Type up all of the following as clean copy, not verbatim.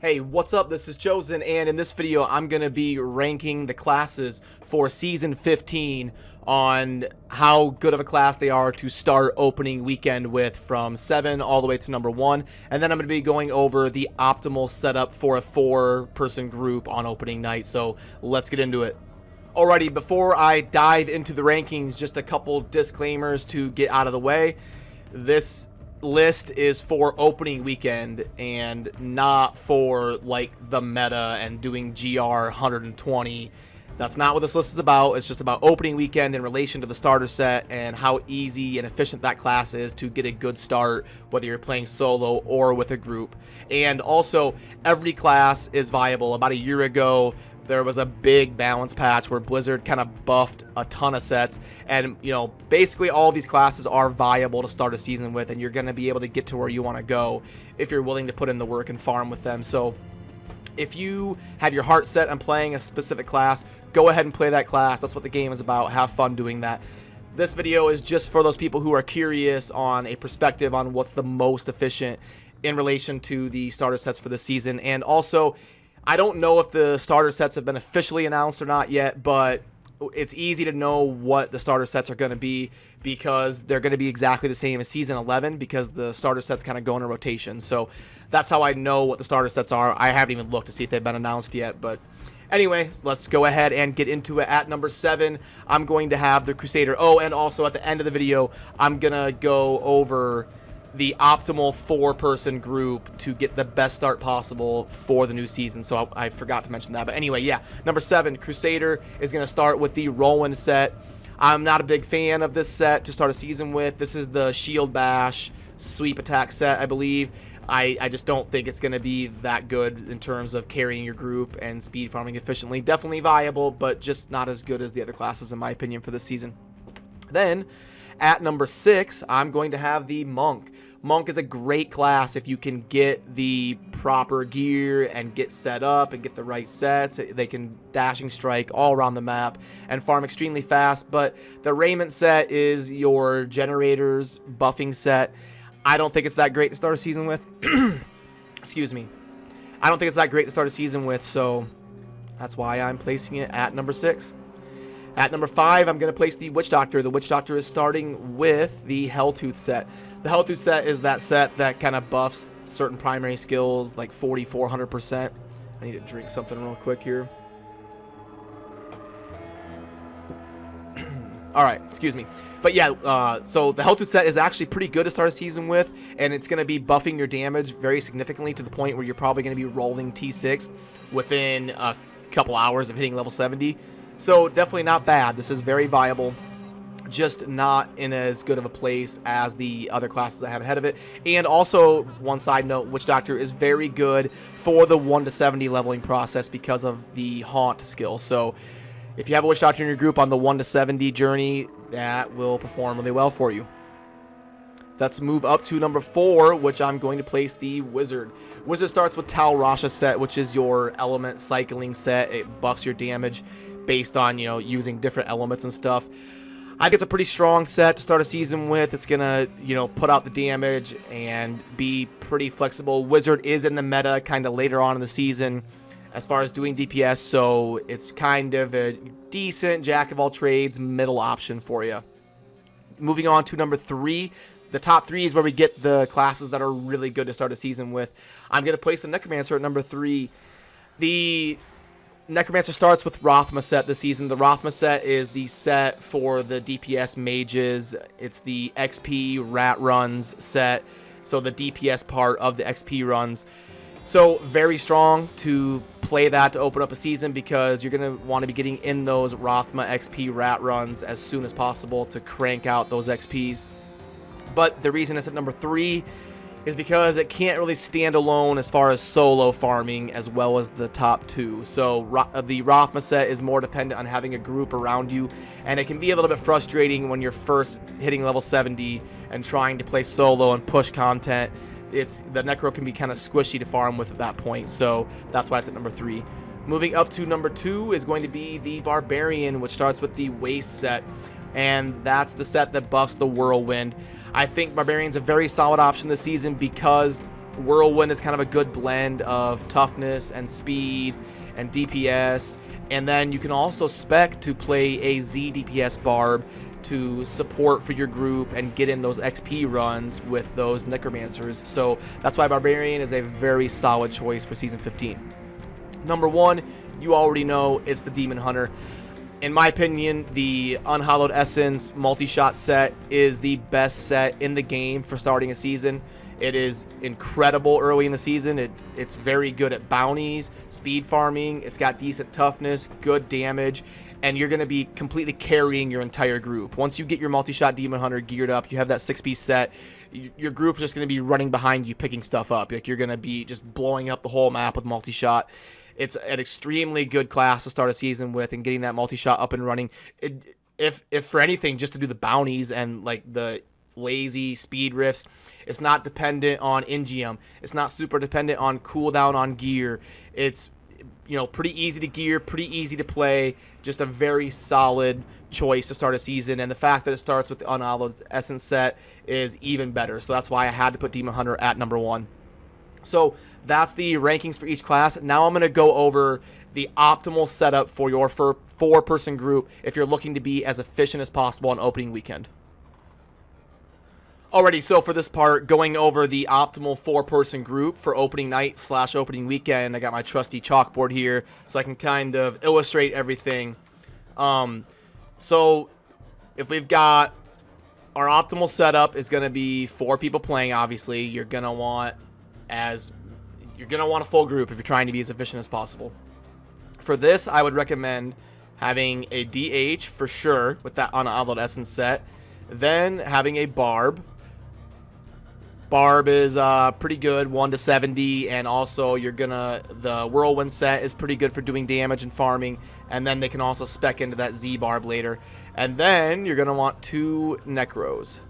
Hey, what's up? This is Chosen, and in this video, I'm going to be ranking the classes for Season 15 on how good of a class they are to start opening weekend with from 7 all the way to number 1. And then I'm going to be going over the optimal setup for a 4-person group on opening night, so let's get into it. Alrighty, before I dive into the rankings, just a couple disclaimers to get out of the way. This list is for opening weekend and not for like the meta and doing GR 120. That's not what this list is about. It's just about opening weekend in relation to the starter set and how easy and efficient that class is to get a good start, whether you're playing solo or with a group. And also, every class is viable. About a year ago, there was a big balance patch where Blizzard kind of buffed a ton of sets, and basically all of these classes are viable to start a season with, and you're going to be able to get to where you want to go if you're willing to put in the work and farm with them. So if you have your heart set on playing a specific class, go ahead and play that class. That's what the game is about. Have fun doing that. This video is just for those people who are curious on a perspective on what's the most efficient in relation to the starter sets for this season. And also, I don't know if the starter sets have been officially announced or not yet, but it's easy to know what the starter sets are going to be because they're going to be exactly the same as Season 11 because the starter sets kind of go in a rotation. So that's how I know what the starter sets are. I haven't even looked to see if they've been announced yet, but anyway, let's go ahead and get into it. At number 7, I'm going to have the Crusader. Oh, and also at the end of the video, I'm going to go over the optimal 4-person group to get the best start possible for the new season. So I forgot to mention that. But anyway, yeah, number 7, Crusader is going to start with the Rowan set. I'm not a big fan of this set to start a season with. This is the Shield Bash sweep attack set, I believe. I just don't think it's going to be that good in terms of carrying your group and speed farming efficiently. Definitely viable, but just not as good as the other classes, in my opinion, for this season. Then, at number 6, I'm going to have the Monk. Monk is a great class if you can get the proper gear and get set up and get the right sets. They can dashing strike all around the map and farm extremely fast, but the Raiment set is your generators buffing set. I don't think it's that great to start a season with. Excuse me. I don't think it's that great to start a season with, so that's why I'm placing it at number 6. At number 5, I'm going to place the Witch Doctor. The Witch Doctor is starting with the Helltooth set. The Helltooth set is that set that kind of buffs certain primary skills like 4,400%. I need to drink something real quick here. Alright, excuse me. But yeah, so the Helltooth set is actually pretty good to start a season with, and it's going to be buffing your damage very significantly to the point where you're probably going to be rolling T6 within a couple hours of hitting level 70. So definitely not bad. This is very viable, just not in as good of a place as the other classes I have ahead of it. And also, one side note, Witch Doctor is very good for the 1 to 70 leveling process because of the Haunt skill. So if you have a Witch Doctor in your group on the 1 to 70 journey, that will perform really well for you. Let's move up to number 4, which I'm going to place the Wizard. Wizard starts with Tal Rasha set, which is your element cycling set. It buffs your damage based on, using different elements and stuff. I think it's a pretty strong set to start a season with. It's gonna, put out the damage and be pretty flexible. Wizard is in the meta kind of later on in the season as far as doing DPS, so it's kind of a decent jack-of-all-trades middle option for you. Moving on to number 3. The top 3 is where we get the classes that are really good to start a season with. I'm going to place the Necromancer at number 3. The Necromancer starts with Rothma set this season. The Rothma set is the set for the DPS mages. It's the XP rat runs set, so the DPS part of the XP runs. So very strong to play that to open up a season because you're going to want to be getting in those Rothma XP rat runs as soon as possible to crank out those XPs. But the reason it's at number 3 is because it can't really stand alone as far as solo farming as well as the top 2. So the Rothma set is more dependent on having a group around you, and it can be a little bit frustrating when you're first hitting level 70 and trying to play solo and push content. The Necro can be kind of squishy to farm with at that point, so that's why it's at number 3. Moving up to number 2 is going to be the Barbarian, which starts with the Waste set, and that's the set that buffs the Whirlwind. I think Barbarian's a very solid option this season because Whirlwind is kind of a good blend of toughness and speed and DPS. And then you can also spec to play a Z DPS Barb to support for your group and get in those XP runs with those Necromancers. So that's why Barbarian is a very solid choice for Season 15. Number 1, you already know, it's the Demon Hunter. In my opinion, the Unhallowed Essence multi-shot set is the best set in the game for starting a season. It is incredible early in the season. It's very good at bounties, speed farming. It's got decent toughness, good damage, and you're going to be completely carrying your entire group. Once you get your multi-shot Demon Hunter geared up, you have that 6-piece set, your group is just going to be running behind you, picking stuff up. Like, you're going to be just blowing up the whole map with multi-shot. It's an extremely good class to start a season with, and getting that multi-shot up and running. If for anything, just to do the bounties and like the lazy speed rifts. It's not dependent on Ingium. It's not super dependent on cooldown on gear. It's, you know, pretty easy to gear, pretty easy to play. Just a very solid choice to start a season. And the fact that it starts with the Unhallowed Essence set is even better. So that's why I had to put Demon Hunter at number 1. So that's the rankings for each class. Now I'm going to go over the optimal setup for your four-person group if you're looking to be as efficient as possible on opening weekend. Alrighty, so for this part, going over the optimal 4-person group for opening night / opening weekend, I got my trusty chalkboard here so I can kind of illustrate everything. So if we've got our optimal setup is going to be 4 people playing, obviously. You're going to want a full group if you're trying to be as efficient as possible. For this, I would recommend having a DH for sure with that Unhallowed Essence set. Then having a Barb. Barb is pretty good, 1 to 70, and also the Whirlwind set is pretty good for doing damage and farming, and then they can also spec into that Z Barb later. And then you're gonna want 2 Necros.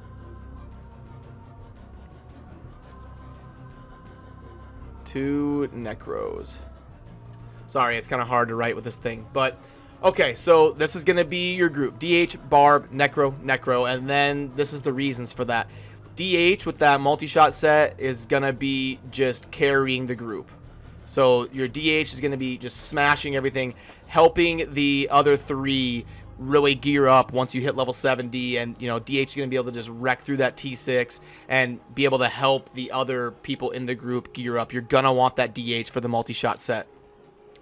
Sorry, it's kind of hard to write with this thing, but okay, so this is gonna be your group: DH, Barb, Necro, and then this is the reasons for that. DH with that multi-shot set is going to be just carrying the group. So your DH is going to be just smashing everything, helping the other 3 really gear up once you hit level 70. And, you know, DH is going to be able to just wreck through that T6 and be able to help the other people in the group gear up. You're going to want that DH for the multi-shot set.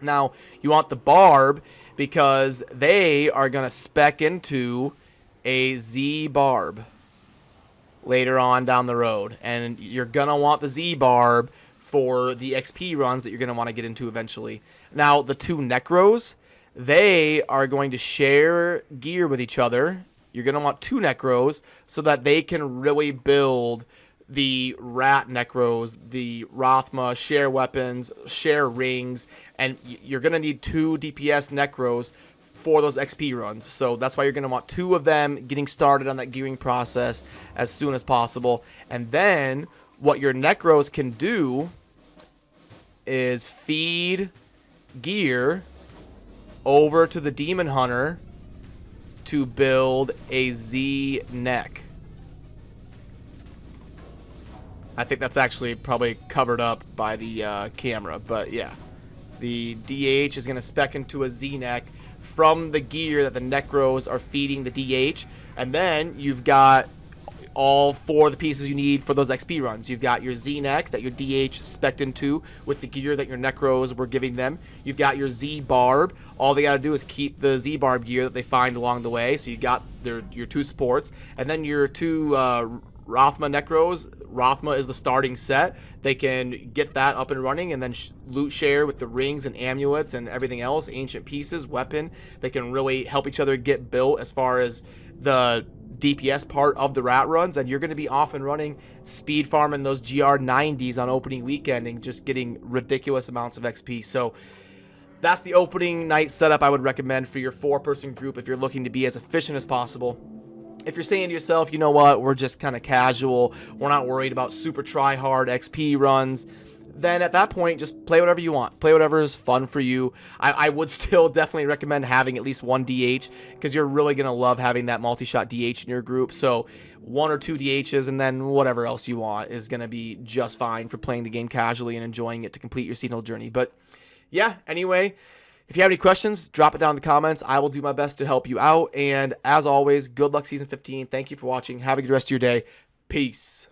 Now, you want the Barb because they are going to spec into a Z Barb later on down the road, and you're gonna want the Z Barb for the XP runs that you're gonna want to get into eventually. Now the 2 Necros, they are going to share gear with each other. You're gonna want 2 Necros so that they can really build the Rat Necros, the Rothma, share weapons, share rings, and you're gonna need 2 DPS Necros for those XP runs. So that's why you're going to want 2 of them getting started on that gearing process as soon as possible. And then what your Necros can do is feed gear over to the Demon Hunter to build a Z neck. I think that's actually probably covered up by the camera, but yeah. The DH is going to spec into a Z neck from the gear that the Necros are feeding the DH, and then you've got all 4 of the pieces you need for those XP runs. You've got your Z neck that your DH spec'd into with the gear that your Necros were giving them. You've got your Z Barb. All they got to do is keep the Z Barb gear that they find along the way. So you got your 2 supports, and then your 2 Rothma Necros. Rothma is the starting set. They can get that up and running and then loot share with the rings and amulets and everything else, ancient pieces, weapon. They can really help each other get built as far as the DPS part of the rat runs, and you're going to be off and running, speed farming those GR 90s on opening weekend and just getting ridiculous amounts of XP. So that's the opening night setup I would recommend for your 4-person group if you're looking to be as efficient as possible. If you're saying to yourself, you know what, we're just kind of casual, we're not worried about super try-hard XP runs, then at that point, just play whatever you want. Play whatever is fun for you. I would still definitely recommend having at least one DH, because you're really going to love having that multi-shot DH in your group. So 1 or 2 DHs and then whatever else you want is going to be just fine for playing the game casually and enjoying it to complete your seasonal journey. But yeah, anyway, if you have any questions, drop it down in the comments. I will do my best to help you out. And as always, good luck Season 15. Thank you for watching. Have a good rest of your day. Peace.